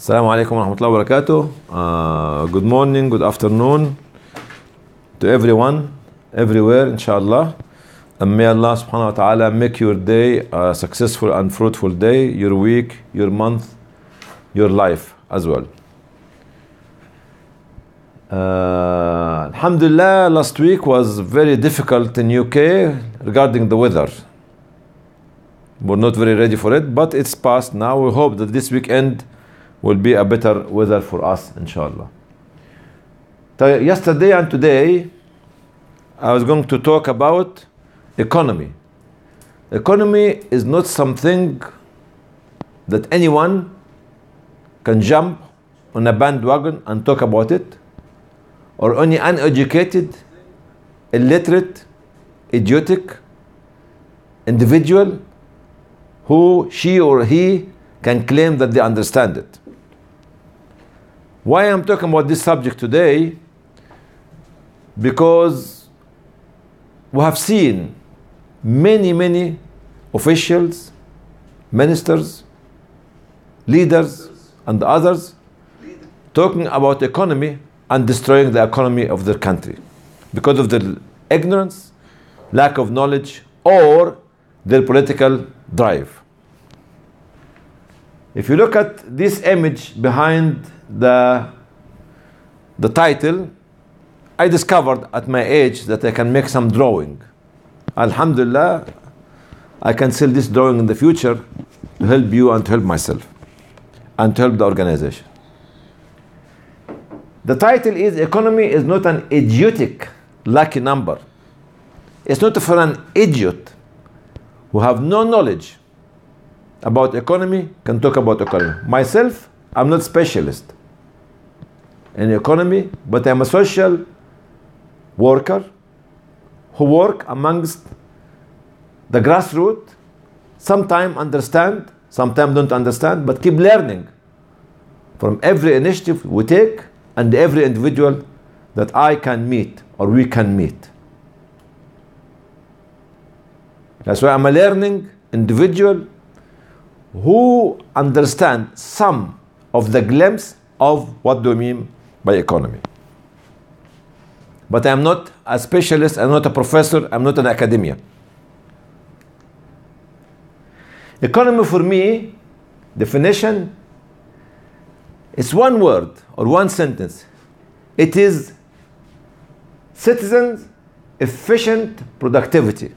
Assalamu alaikum wa rahmatullahi wa barakatuh. Good morning, good afternoon to everyone, everywhere, inshallah. And may Allah subhanahu wa ta'ala make your day a successful and fruitful day, your week, your month, your life as well. Alhamdulillah, last week was very difficult in UK regarding the weather. We're not very ready for it, but it's past now. We hope that this weekend will be a better weather for us, inshallah. Yesterday and today, I was going to talk about economy. Economy is not something that anyone can jump on a bandwagon and talk about it, or any uneducated, illiterate, idiotic individual who she or he can claim that they understand it. Why I'm talking about this subject today? Because we have seen many officials, ministers, leaders, and others talking about economy and destroying the economy of their country because of their ignorance, lack of knowledge, or their political drive. If you look at this image behind the title, I discovered at my age that I can make some drawing. Alhamdulillah, I can sell this drawing in the future to help you and to help myself and to help the organization. The title is "Economy is not an idiotic lucky number." It's not for an idiot who have no knowledge about economy can talk about economy. Myself, I'm not specialist in economy, but I'm a social worker who work amongst the grassroots. Sometimes understand, sometimes don't understand, but keep learning from every initiative we take and every individual that I can meet or we can meet. That's why I'm a learning individual who understand some of the glimpse of what do we mean by economy. But I'm not a specialist, I'm not a professor, I'm not an academia. Economy for me, definition, it's one word or one sentence. It is citizens' efficient productivity.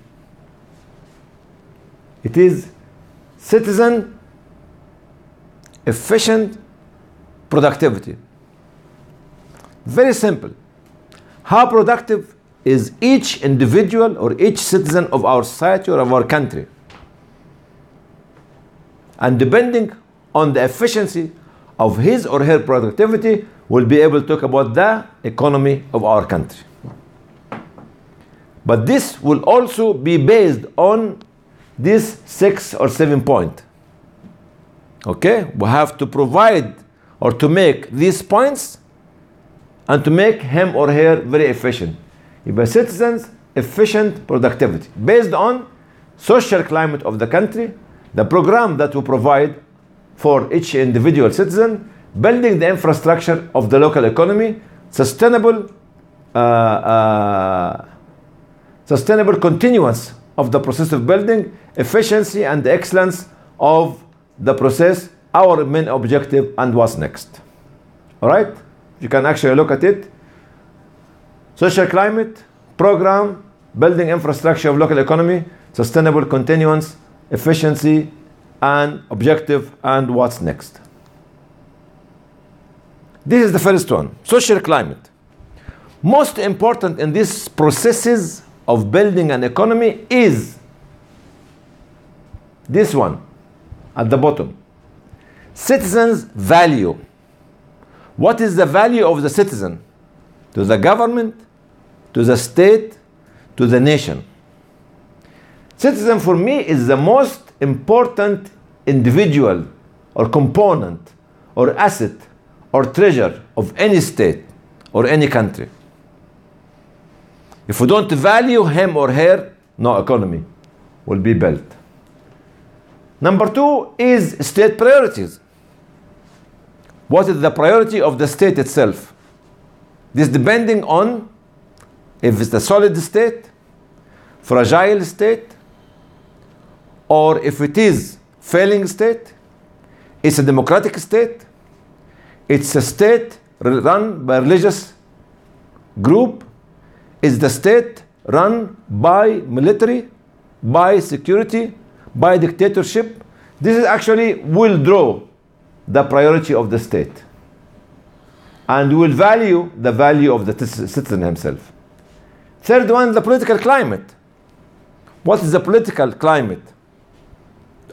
It is citizen efficient productivity. Very simple. How productive is each individual or each citizen of our society or of our country? And depending on the efficiency of his or her productivity, we'll be able to talk about the economy of our country. But this will also be based on this 6 or 7 point. Okay, we have to provide or to make these points and to make him or her very efficient. If citizens efficient productivity based on social climate of the country, the program that we provide for each individual citizen, building the infrastructure of the local economy, sustainable continuance of the process of building, efficiency and excellence of the process, our main objective and what's next. All right? You can actually look at it. Social climate, program, building infrastructure of local economy, sustainable continuance, efficiency and objective and what's next. This is the first one, social climate. Most important in these processes of building an economy is this one at the bottom. Citizens' value. What is the value of the citizen to the government, to the state, to the nation? Citizen for me is the most important individual or component or asset or treasure of any state or any country. If we don't value him or her, no economy will be built. Number two is state priorities. What is the priority of the state itself? This depending on if it's a solid state, fragile state, or if it is failing state, it's a democratic state, it's a state run by religious group, is the state run by military, by security, by dictatorship. This is actually will draw the priority of the state and will value the value of the citizen himself. Third one, the political climate. What is the political climate?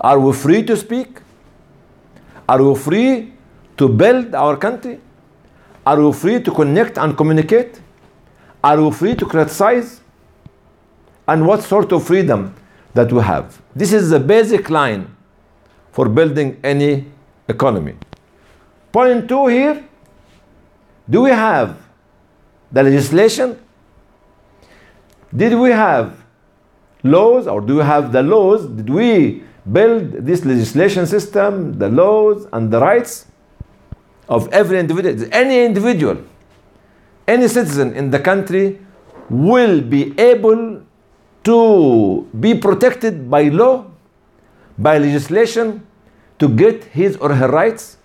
Are we free to speak? Are we free to build our country? Are we free to connect and communicate? Are we free to criticize? And what sort of freedom that we have? This is the basic line for building any economy. Point 2 here, do we have the legislation? Did we have laws, or do we have the laws? Did we build this legislation system, the laws and the rights of every individual? Any individual, any citizen in the country will be able to be protected by law, by legislation, to get his or her rights.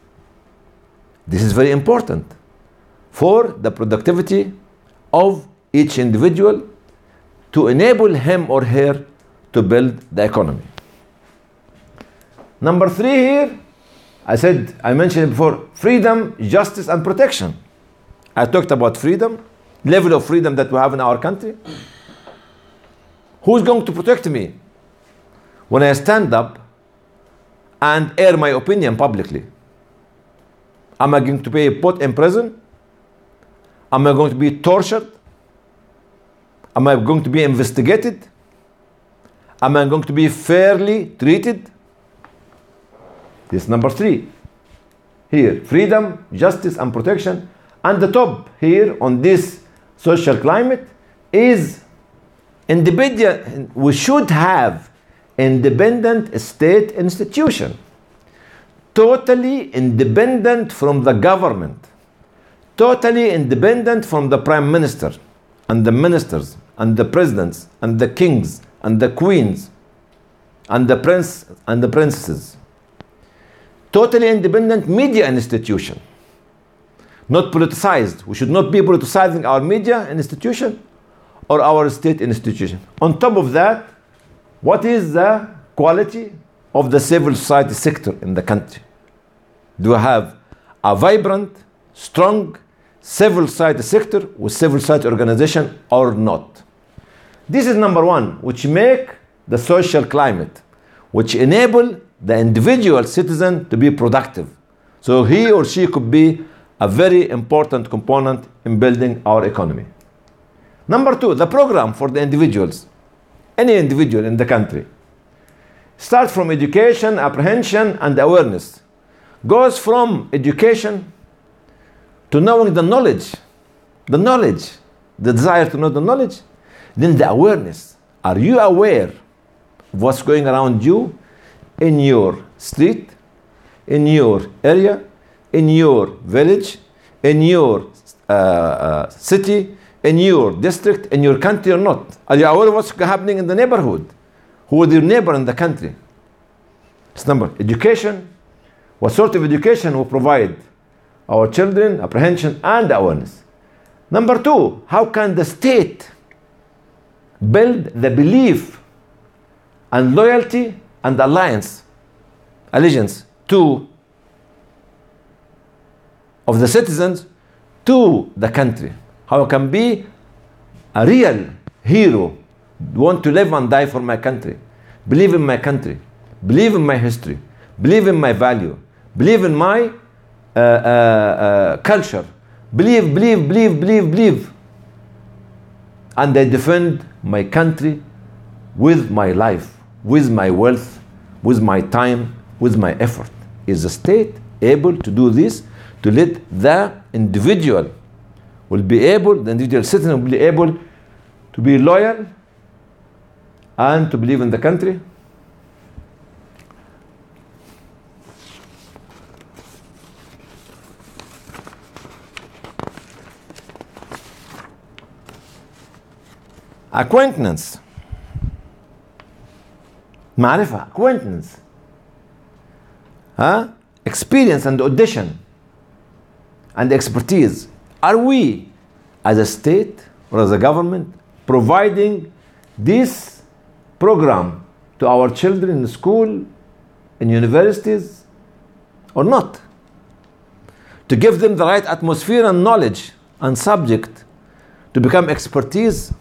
This is very important for the productivity of each individual, to enable him or her to build the economy. Number 3 here, I mentioned it before, freedom, justice, and protection. I talked about freedom, level of freedom that we have in our country. Who's going to protect me when I stand up and air my opinion publicly? Am I going to be put in prison? Am I going to be tortured? Am I going to be investigated? Am I going to be fairly treated? This is number 3. Here, freedom, justice, and protection. And the top here on this social climate is independent. We should have independent state institution, totally independent from the government, totally independent from the prime minister and the ministers and the presidents and the kings and the queens and the prince and the princesses. Totally independent media institution, not politicized. We should not be politicizing our media institution or our state institution. On top of that, what is the quality of the civil society sector in the country? Do we have a vibrant, strong civil society sector with civil society organization or not? This is number 1, which make the social climate, which enable the individual citizen to be productive. So he or she could be a very important component in building our economy. Number 2, the program for the individuals, any individual in the country. Start from education, apprehension, and awareness. Goes from education to knowing the knowledge, the desire to know the knowledge, then the awareness. Are you aware of what's going around you in your street, in your area, in your village, in your city, in your district, in your country or not? Are you aware of what's happening in the neighborhood? Who is your neighbor in the country? It's number. Education. What sort of education we provide our children? Apprehension and awareness. Number 2, how can the state build the belief and loyalty and allegiance to of the citizens to the country? How I can be a real hero, want to live and die for my country, believe in my country, believe in my history, believe in my value, believe in my culture, believe, and I defend my country with my life, with my wealth, with my time, with my effort. Is the state able to do this, to let the individual will be able, the individual citizen will be able to be loyal and to believe in the country? acquaintance. معرفة, acquaintance. Experience and audition and expertise. Are we, as a state or as a government, providing this program to our children in school, in universities, or not? To give them the right atmosphere and knowledge and subject to become expertise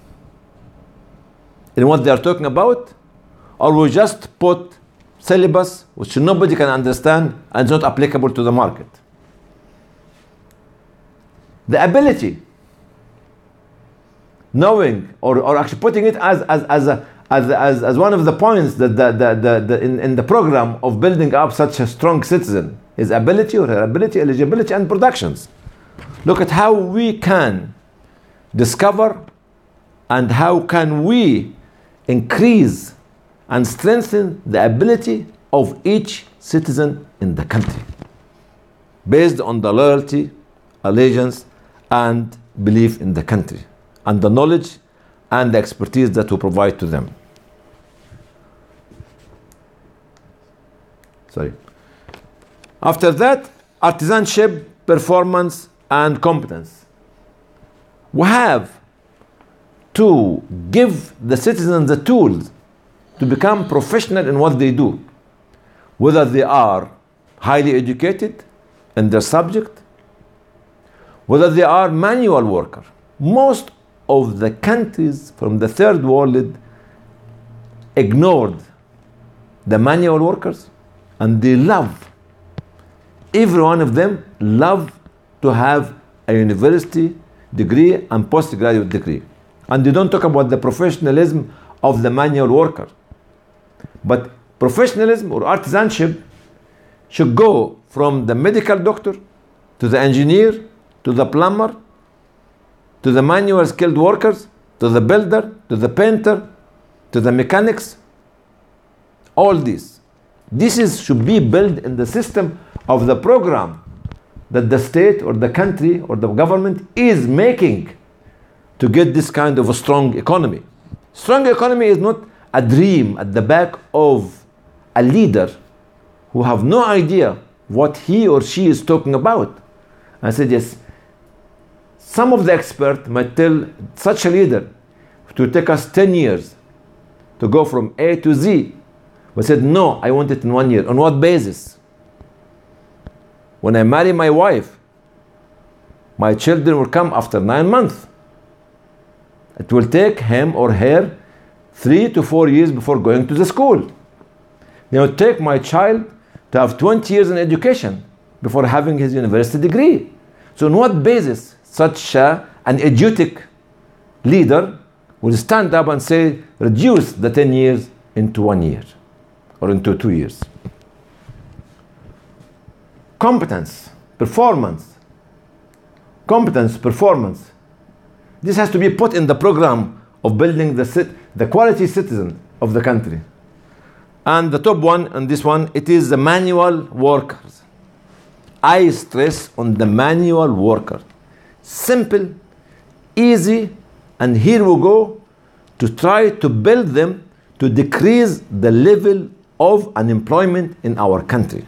in what they are talking about, or we just put syllabus which nobody can understand and is not applicable to the market. The ability, knowing, or actually putting it as one of the points that in the program of building up such a strong citizen, his ability or her ability, eligibility, and productions. Look at how we can discover and how can we increase and strengthen the ability of each citizen in the country based on the loyalty, allegiance, and belief in the country, and the knowledge and the expertise that we provide to them. After that, artisanship, performance, and competence. We have to give the citizens the tools to become professional in what they do, whether they are highly educated in their subject, whether they are manual worker. Most of the countries from the third world ignored the manual workers, and they love, every one of them love to have a university degree and postgraduate degree. And they don't talk about the professionalism of the manual worker. But professionalism or artisanship should go from the medical doctor to the engineer to the plumber to the manual skilled workers to the builder to the painter to the mechanics. All this should be built in the system of the program that the state or the country or the government is making to get this kind of a strong economy. Strong economy is not a dream at the back of a leader who have no idea what he or she is talking about. I said, yes, some of the experts might tell such a leader to take us 10 years to go from A to Z. But said, no, I want it in 1 year. On what basis? When I marry my wife, my children will come after 9 months. It will take him or her 3 to 4 years before going to the school. It will take my child to have 20 years in education before having his university degree. So on what basis such an idiotic leader will stand up and say, reduce the 10 years into 1 year or into 2 years? Competence, performance. Competence, performance. This has to be put in the program of building the quality citizen of the country. And the top one, and this one, it is the manual workers. I stress on the manual worker. Simple, easy, and here we go to try to build them to decrease the level of unemployment in our country.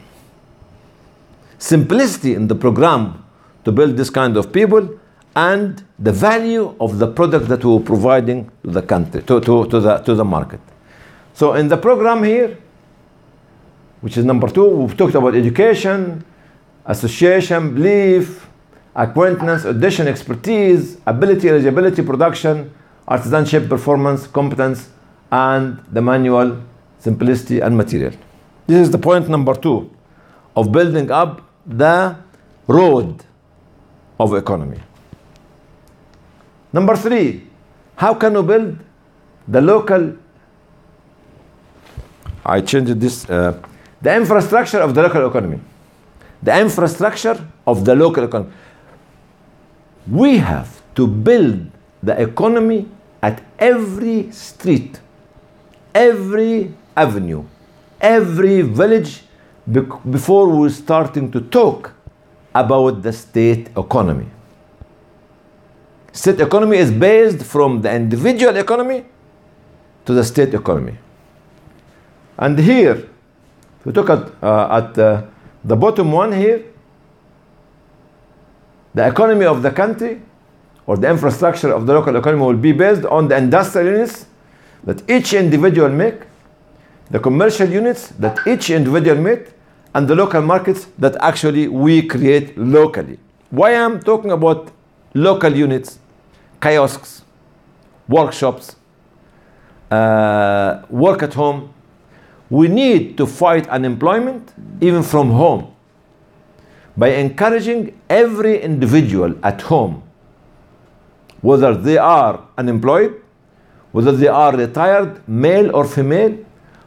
Simplicity in the program to build this kind of people, and the value of the product that we're providing to the country, to the market. So in the program here, which is number 2, we've talked about education, association, belief, acquaintance, audition, expertise, ability, eligibility, production, artisanship, performance, competence, and the manual, simplicity, and material. This is the point number 2 of building up the road of economy. Number 3, how can we build the local, I changed this, the infrastructure of the local economy. The infrastructure of the local economy. We have to build the economy at every street, every avenue, every village before we're starting to talk about the state economy. State economy is based from the individual economy to the state economy. And here, if we look at the bottom one here, the economy of the country or the infrastructure of the local economy will be based on the industrial units that each individual make, the commercial units that each individual make, and the local markets that actually we create locally. Why I'm talking about local units, kiosks, workshops, work at home? We need to fight unemployment even from home by encouraging every individual at home, whether they are unemployed, whether they are retired, male or female,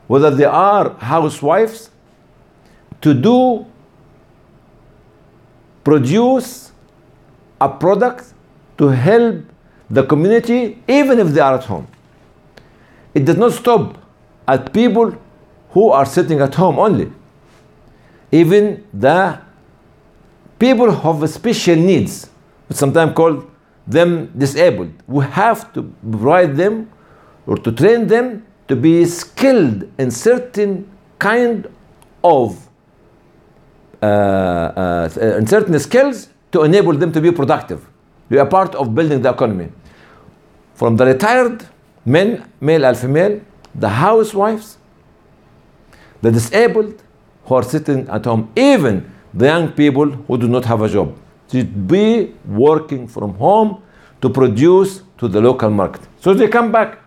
whether they are housewives, to produce a product to help the community even if they are at home. It does not stop at people who are sitting at home only. Even the people who have special needs, we sometimes call them disabled, we have to provide them or to train them to be skilled in certain kind of in certain skills to enable them to be productive. We are part of building the economy. From the retired men, male and female, the housewives, the disabled who are sitting at home, even the young people who do not have a job, should be working from home to produce to the local market. So they come back,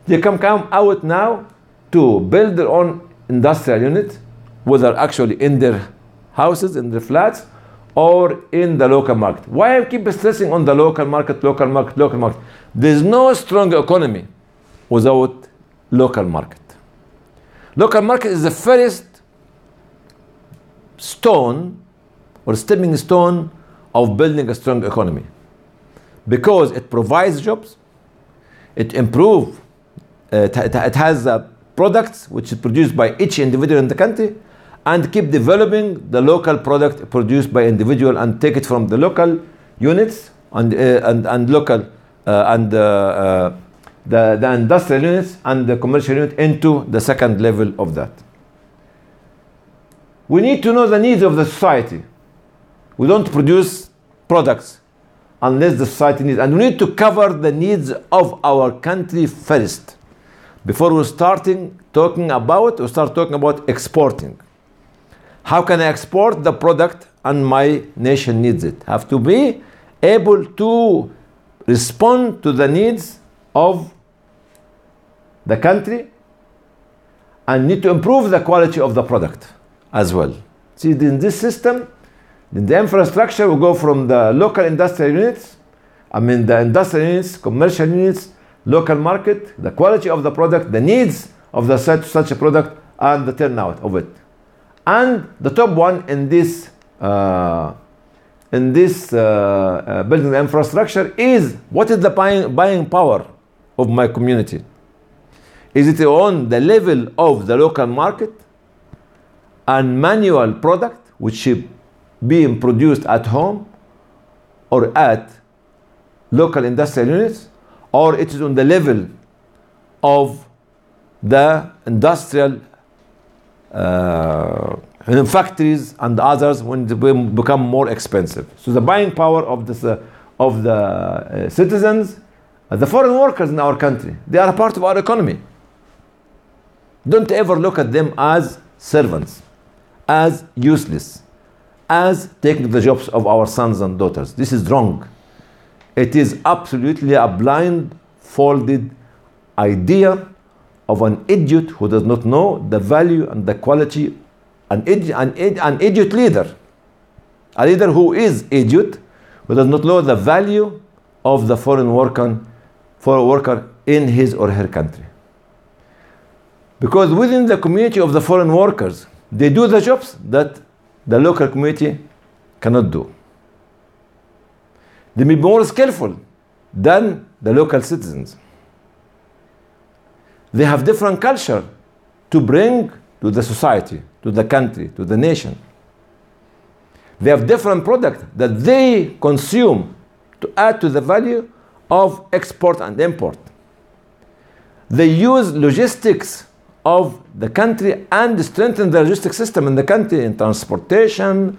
they come out now to build their own industrial unit, whether actually in their houses, in their flats, or in the local market. Why I keep stressing on the local market, local market, local market? There's no strong economy without local market. Local market is the first stone or stepping stone of building a strong economy, because it provides jobs, it improves, it has products which is produced by each individual in the country, and keep developing the local product produced by individual and take it from the local units and local the industrial units and the commercial unit into the second level of that. We need to know the needs of the society. We don't produce products unless the society needs, and we need to cover the needs of our country first before we start talking about exporting. How can I export the product and my nation needs it? Have to be able to respond to the needs of the country and need to improve the quality of the product as well. See, in this system, in the infrastructure, we go from the local industrial units, the industrial units, commercial units, local market, the quality of the product, the needs of the such a product, and the turnout of it. And the top one in this building the infrastructure is, what is the buying power of my community? Is it on the level of the local market and manual product which is being produced at home or at local industrial units, or it is on the level of the industrial factories and others when they become more expensive? So the buying power of the citizens, the foreign workers in our country, they are a part of our economy. Don't ever look at them as servants, as useless, as taking the jobs of our sons and daughters. This is wrong. It is absolutely a blindfolded idea of an idiot who does not know the value and the quality, an idiot leader, a leader who is idiot, who does not know the value of the foreign worker in his or her country. Because within the community of the foreign workers, they do the jobs that the local community cannot do. They may be more skillful than the local citizens. They have different culture to bring to the society, to the country, to the nation. They have different product that they consume to add to the value of export and import. They use logistics of the country and strengthen the logistics system in the country, in transportation,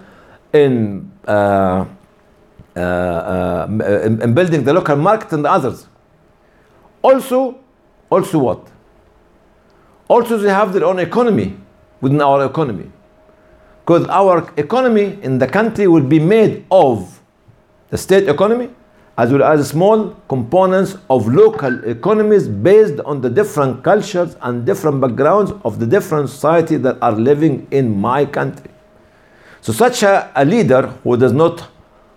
in building the local market and the others. Also what? Also they have their own economy within our economy. Because our economy in the country will be made of the state economy as well as small components of local economies based on the different cultures and different backgrounds of the different society that are living in my country. So such a leader who does not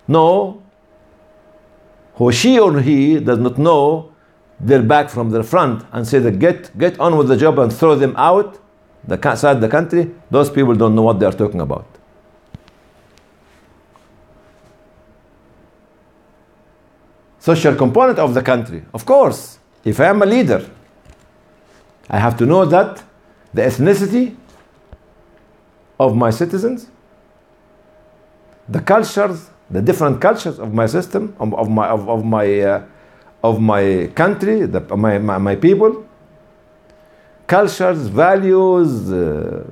know, who she or he does not know their back from their front, and say that get on with the job and throw them out outside the country, those people don't know what they are talking about. Social component of the country. Of course, if I am a leader, I have to know that the ethnicity of my citizens, the cultures, the different cultures of my system, of my country, my people, cultures, values,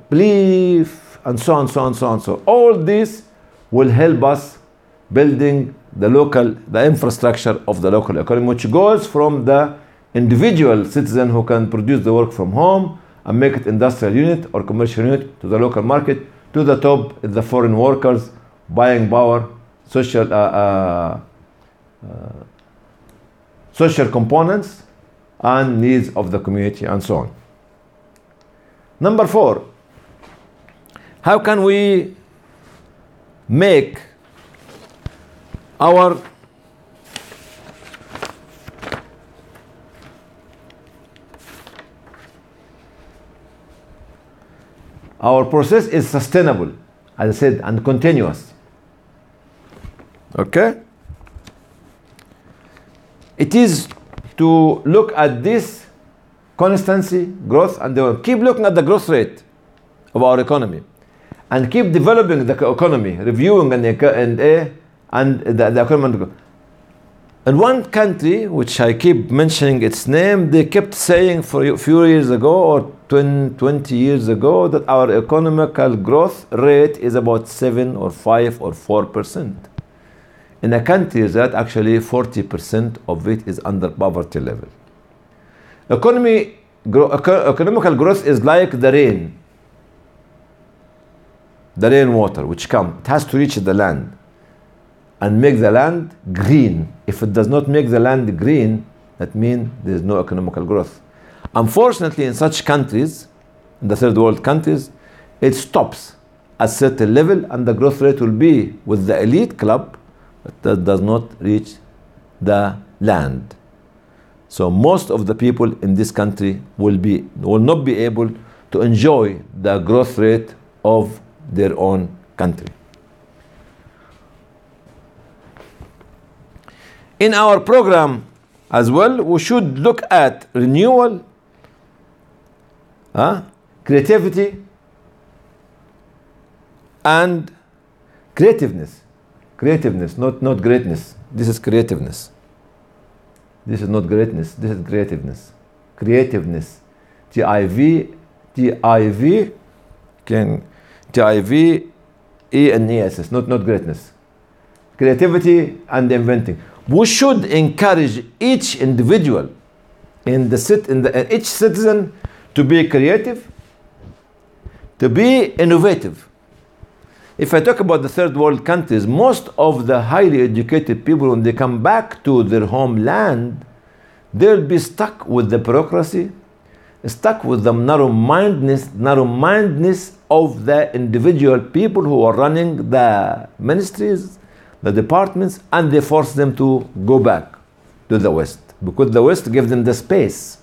belief, and so on, so on, so on. So all this will help us building the infrastructure of the local economy, which goes from the individual citizen who can produce the work from home and make it industrial unit or commercial unit to the local market, to the top, the foreign workers, buying power, social components and needs of the community, and so on. Number 4, how can we make our process is sustainable, as I said, and continuous. Okay? It is to look at this constancy, growth, and keep looking at the growth rate of our economy, and keep developing the economy, reviewing and the economy. In one country, which I keep mentioning its name, they kept saying for a few years ago or 20 years ago that our economical growth rate is about 7 or 5 or 4%. In a country that actually 40% of it is under poverty level. Economical growth is like the rainwater which comes. It has to reach the land and make the land green. If it does not make the land green, that means there is no economical growth. Unfortunately, in such countries, in the third world countries, it stops at a certain level, and the growth rate will be with the elite club, but that does not reach the land. So most of the people in this country will not be able to enjoy the growth rate of their own country. In our program as well, we should look at renewal, creativity, and creativeness. Creativeness, not greatness. This is creativeness. This is not greatness. This is creativeness. Creativeness. T-I-V-E-N-E-S-S. Not greatness. Creativity and inventing. We should encourage each individual each citizen to be creative, to be innovative. If I talk about the third world countries, most of the highly educated people, when they come back to their homeland, they'll be stuck with the bureaucracy, stuck with the narrow-mindedness of the individual people who are running the ministries, the departments, and they force them to go back to the West, because the West gives them the space,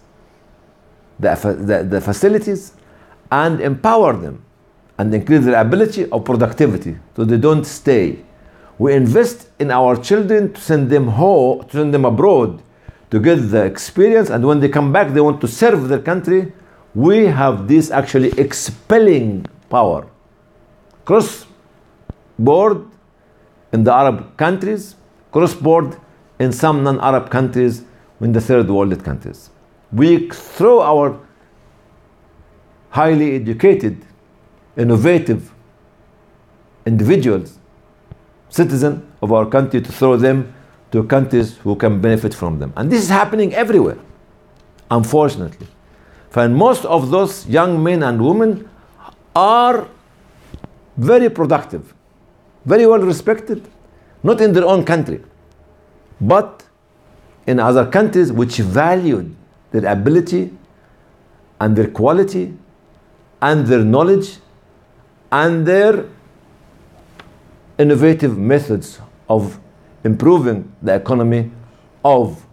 the facilities, and empower them and increase their ability of productivity, so they don't stay. We invest in our children to send them home, to send them abroad, to get the experience, and when they come back, they want to serve their country. We have this actually expelling power. Cross-board in the Arab countries, cross-board in some non-Arab countries, in the third world countries. We throw our highly educated, innovative individuals, citizens of our country, to throw them to countries who can benefit from them. And this is happening everywhere, unfortunately. And most of those young men and women are very productive, very well respected, not in their own country, but in other countries which valued their ability and their quality and their knowledge and their innovative methods of improving the economy of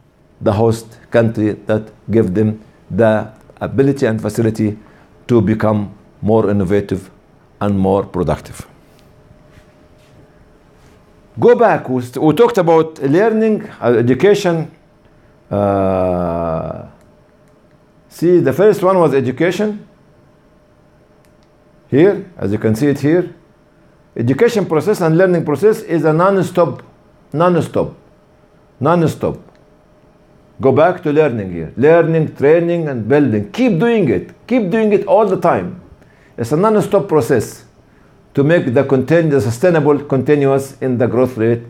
the host country that give them the ability and facility to become more innovative and more productive. Go back, we talked about learning, education. See, the first one was education. Here, as you can see it here, education process and learning process is a non-stop. Go back to learning here. Learning, training, and building. Keep doing it. Keep doing it all the time. It's a non-stop process to make the sustainable, continuous in the growth rate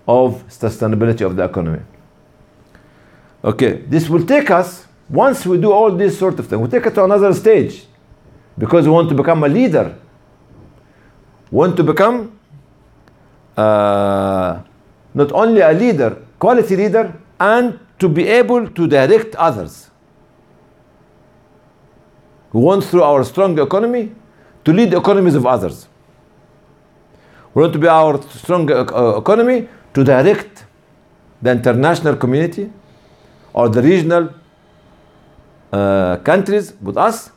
of sustainability of the economy. Okay, this will take us, once we do all this sort of thing, we'll take it to another stage, because we want to become a leader. We want to become not only a leader, quality leader, and to be able to direct others. We want, through our strong economy, to lead the economies of others. We want to be our strong economy to direct the international community or the regional countries with us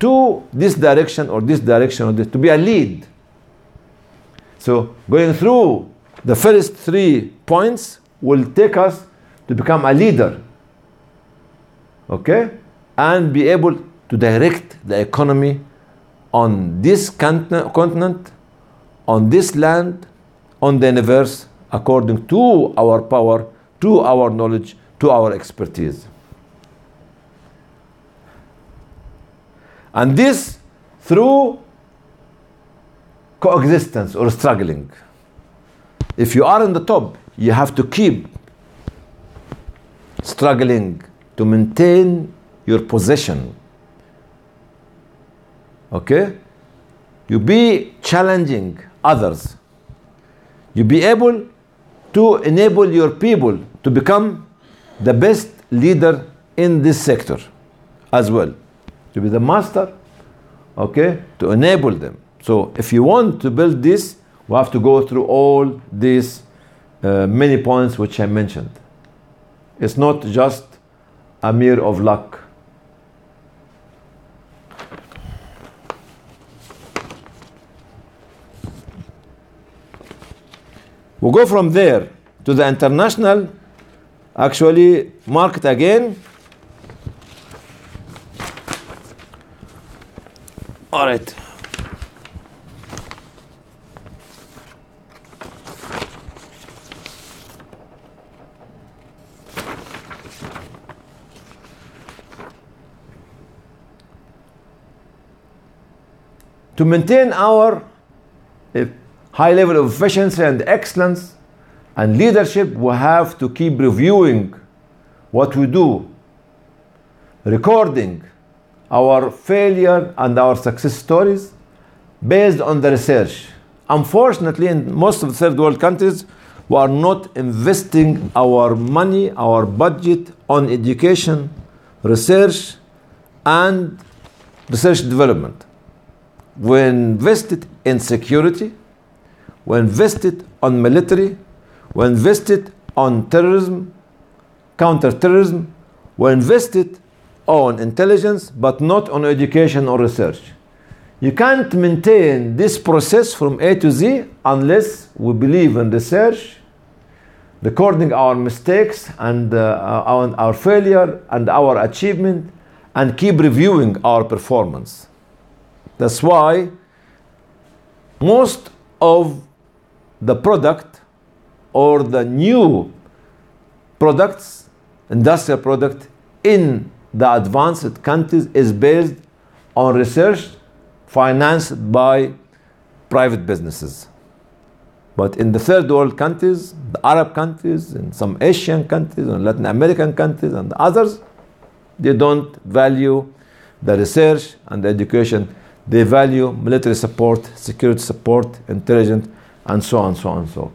to this direction or this direction, or this, to be a lead. So going through the first 3 points will take us to become a leader, okay, and be able to direct the economy on this continent, on this land, on the universe, according to our power, to our knowledge, to our expertise. And this through coexistence or struggling. If you are on the top, you have to keep struggling to maintain your position. Okay? You be challenging others. You be able to enable your people to become the best leader in this sector as well. To be the master, okay, to enable them. So if you want to build this, we have to go through all these many points which I mentioned. It's not just a mere of luck. We'll go from there to the international, actually, market again. All right. To maintain our high level of efficiency and excellence and leadership, we have to keep reviewing what we do, recording our failure and our success stories based on the research. Unfortunately, in most of the third world countries, we are not investing our money, our budget on education, research, and research development. We invested in security, we invested on military, we invested on terrorism, counter-terrorism, we invested on intelligence, but not on education or research. You can't maintain this process from A to Z unless we believe in research, recording our mistakes and our failure and our achievement, and keep reviewing our performance. That's why most of the product or the new products, industrial product in the advanced countries is based on research financed by private businesses. But in the third world countries, the Arab countries, and some Asian countries, and Latin American countries, and others, they don't value the research and the education. They value military support, security support, intelligence, and so on, so on, so on.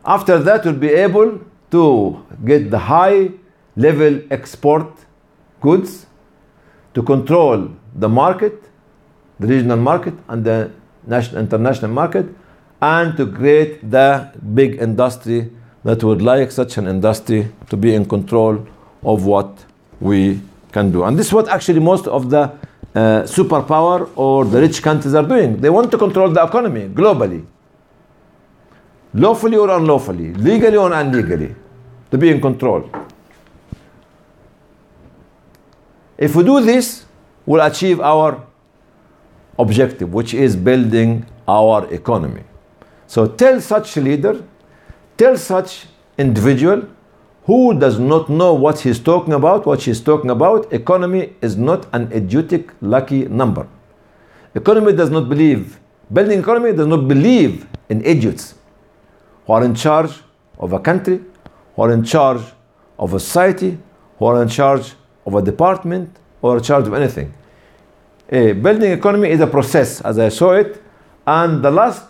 After that, we'll be able to get the high-level export goods, to control the market, the regional market, and the international market, and to create the big industry that would like such an industry to be in control of what we can do. And this is what actually most of the superpower or the rich countries are doing. They want to control the economy globally, lawfully or unlawfully, legally or illegally, to be in control. If we do this, we'll achieve our objective, which is building our economy. So tell such leader, tell such individual who does not know what he's talking about, what she's talking about. Economy is not an idiotic lucky number. Economy does not believe, building economy does not believe in idiots who are in charge of a country, who are in charge of a society, who are in charge of a department, or in charge of anything. Building economy is a process, as I saw it, and the last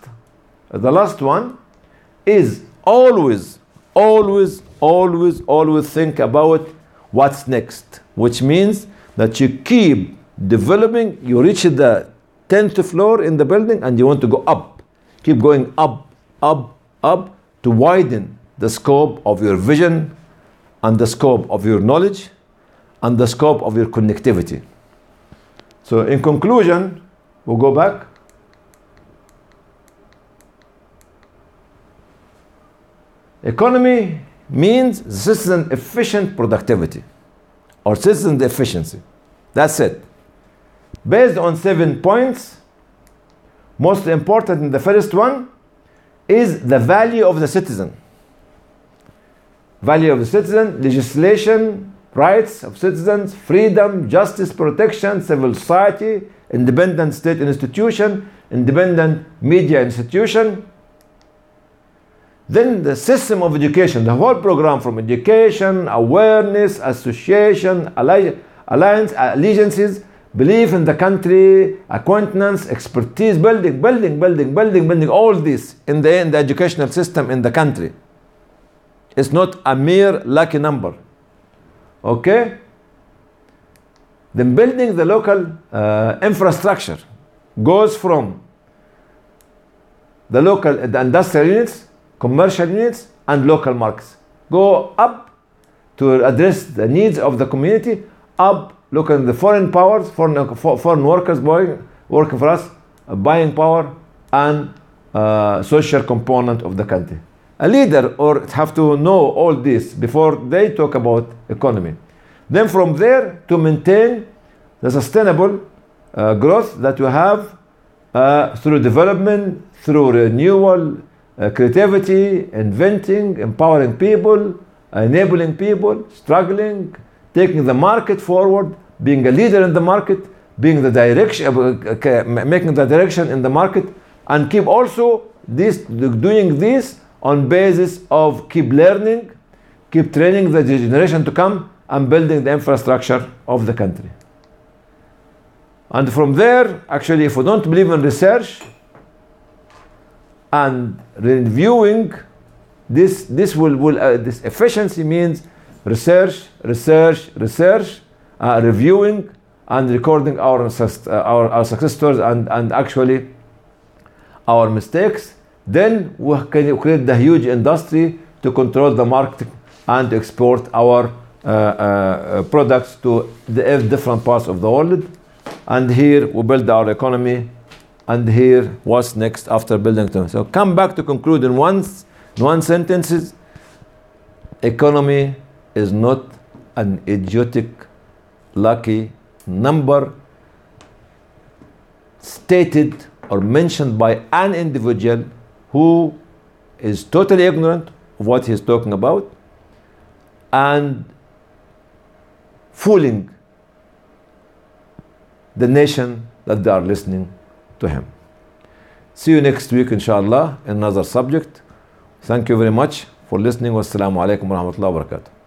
one is always think about what's next, which means that you keep developing. You reach the 10th floor in the building and you want to go up, keep going up to widen the scope of your vision and the scope of your knowledge and the scope of your connectivity. So in conclusion, we'll go back. Economy means citizen efficient productivity or citizen efficiency. That's it. Based on 7 points, most important in the first one is the value of the citizen. Value of the citizen, legislation, rights of citizens, freedom, justice, protection, civil society, independent state institution, independent media institution. Then the system of education, the whole program from education, awareness, association, alliance, allegiances, belief in the country, acquaintance, expertise, building, all this in the educational system in the country. It's not a mere lucky number. Okay? Then building the local infrastructure goes from the industrial units, commercial units, and local markets. Go up to address the needs of the community, up, look at the foreign powers, foreign workers working for us, buying power, and social component of the country. A leader have to know all this before they talk about economy. Then from there, to maintain the sustainable growth that you have through development, through renewal, creativity, inventing, empowering people, enabling people, struggling, taking the market forward, being a leader in the market, being the direction, making the direction in the market, and keep also doing this on basis of keep learning, keep training the generation to come, and building the infrastructure of the country. And from there, actually, if we don't believe in research and reviewing, this efficiency means research, reviewing and recording our success stories and actually our mistakes. Then we can create the huge industry to control the market and to export our products to the different parts of the world. And here we build our economy. And here, what's next after building economy? So come back to conclude in one sentence. Economy is not an idiotic, lucky number stated or mentioned by an individual who is totally ignorant, of what he's talking about and fooling the nation that they are listening to him. See you next week, inshallah, in another subject. Thank you very much for listening. Wassalamu alaikum wa rahmatullahi wa barakatuh.